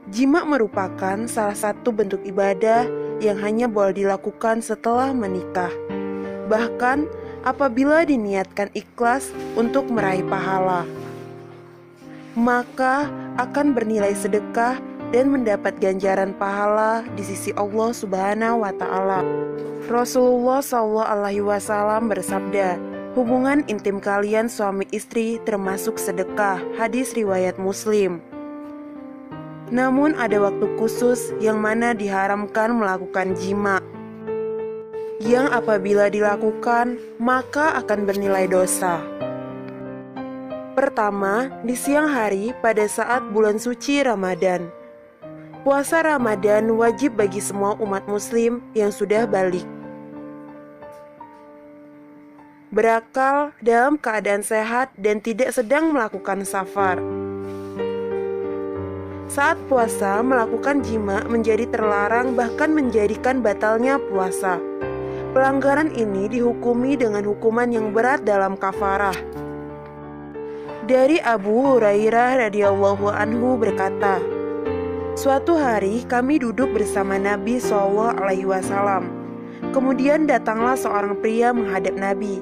Jima merupakan salah satu bentuk ibadah yang hanya boleh dilakukan setelah menikah. Bahkan apabila diniatkan ikhlas untuk meraih pahala, maka akan bernilai sedekah dan mendapat ganjaran pahala di sisi Allah Subhanahu wa Ta'ala. Rasulullah SAW bersabda, hubungan intim kalian suami istri termasuk sedekah. Hadis riwayat Muslim. Namun ada waktu khusus yang mana diharamkan melakukan jima, yang apabila dilakukan maka akan bernilai dosa. Pertama, di siang hari pada saat bulan suci Ramadan. Puasa Ramadan wajib bagi semua umat muslim yang sudah balik, berakal, dalam keadaan sehat dan tidak sedang melakukan safar. Saat puasa, melakukan jima menjadi terlarang, bahkan menjadikan batalnya puasa. Pelanggaran ini dihukumi dengan hukuman yang berat dalam kafarah. Dari Abu Hurairah radhiyallahu anhu berkata, suatu hari kami duduk bersama Nabi SAW. Kemudian datanglah seorang pria menghadap Nabi.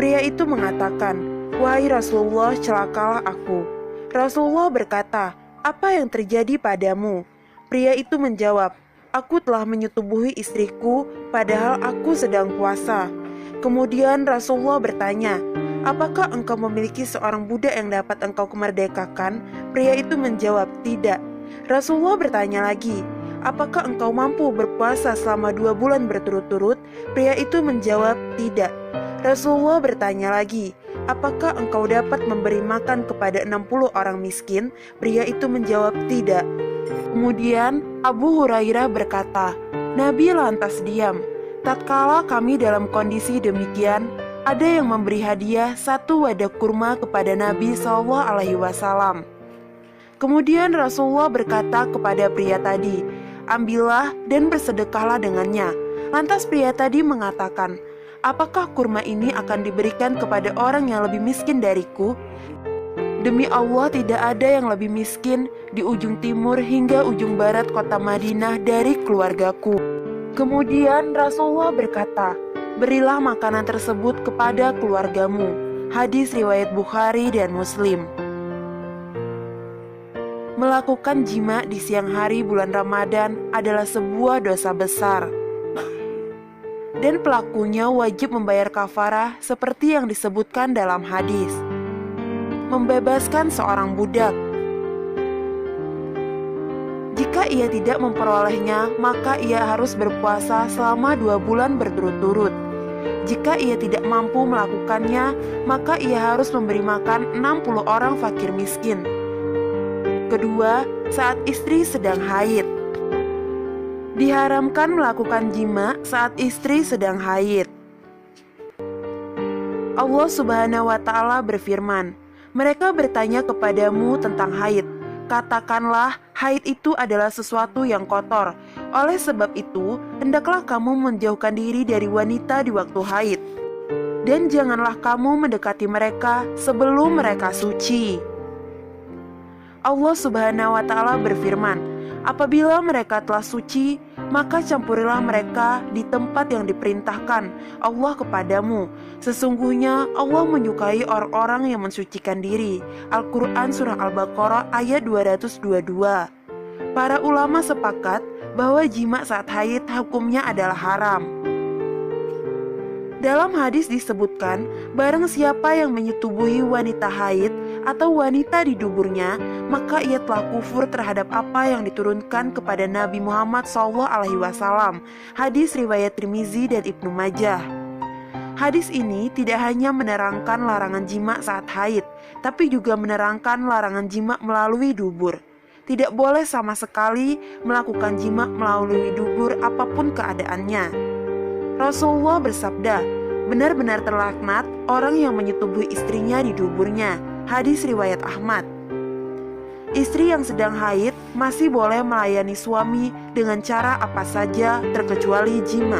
Pria itu mengatakan, wahai Rasulullah, celakalah aku. Rasulullah berkata, apa yang terjadi padamu? Pria itu menjawab, aku telah menyetubuhi istriku padahal aku sedang puasa. Kemudian Rasulullah bertanya, apakah engkau memiliki seorang budak yang dapat engkau kemerdekakan? Pria itu menjawab, tidak. Rasulullah bertanya lagi, apakah engkau mampu berpuasa selama 2 bulan berturut-turut? Pria itu menjawab, tidak. Rasulullah bertanya lagi, apakah engkau dapat memberi makan kepada 60 orang miskin? Pria itu menjawab, tidak. Kemudian Abu Hurairah berkata, Nabi lantas diam. Tatkala kami dalam kondisi demikian, ada yang memberi hadiah 1 wadah kurma kepada Nabi SAW. Kemudian Rasulullah berkata kepada pria tadi, ambillah dan bersedekahlah dengannya. Lantas pria tadi mengatakan, apakah kurma ini akan diberikan kepada orang yang lebih miskin dariku? Demi Allah, tidak ada yang lebih miskin di ujung timur hingga ujung barat kota Madinah dari keluargaku. Kemudian Rasulullah berkata, berilah makanan tersebut kepada keluargamu. Hadis riwayat Bukhari dan Muslim. Melakukan jima di siang hari bulan Ramadan adalah sebuah dosa besar, dan pelakunya wajib membayar kafarah seperti yang disebutkan dalam hadis. Membebaskan seorang budak. Jika ia tidak memperolehnya, maka ia harus berpuasa selama 2 bulan berturut-turut. Jika ia tidak mampu melakukannya, maka ia harus memberi makan 60 orang fakir miskin. Kedua, saat istri sedang haid. Diharamkan melakukan jima saat istri sedang haid. Allah Subhanahu wa Ta'ala berfirman, mereka bertanya kepadamu tentang haid. Katakanlah, haid itu adalah sesuatu yang kotor. Oleh sebab itu, hendaklah kamu menjauhkan diri dari wanita di waktu haid. Dan janganlah kamu mendekati mereka sebelum mereka suci. Allah Subhanahu wa Ta'ala berfirman, apabila mereka telah suci, maka campurilah mereka di tempat yang diperintahkan Allah kepadamu. Sesungguhnya Allah menyukai orang-orang yang mensucikan diri. Al-Quran Surah Al-Baqarah ayat 222. Para ulama sepakat bahwa jima saat haid hukumnya adalah haram. Dalam hadis disebutkan, barang siapa yang menyetubuhi wanita haid atau wanita di duburnya, maka ia telah kufur terhadap apa yang diturunkan kepada Nabi Muhammad SAW. Hadis riwayat Tirmizi dan Ibnu Majah. Hadis ini tidak hanya menerangkan larangan jima saat haid, tapi juga menerangkan larangan jima melalui dubur. Tidak boleh sama sekali melakukan jima melalui dubur apapun keadaannya. Rasulullah bersabda, benar-benar terlaknat orang yang menyetubuhi istrinya di duburnya. Hadis riwayat Ahmad. Istri yang sedang haid masih boleh melayani suami dengan cara apa saja terkecuali jima.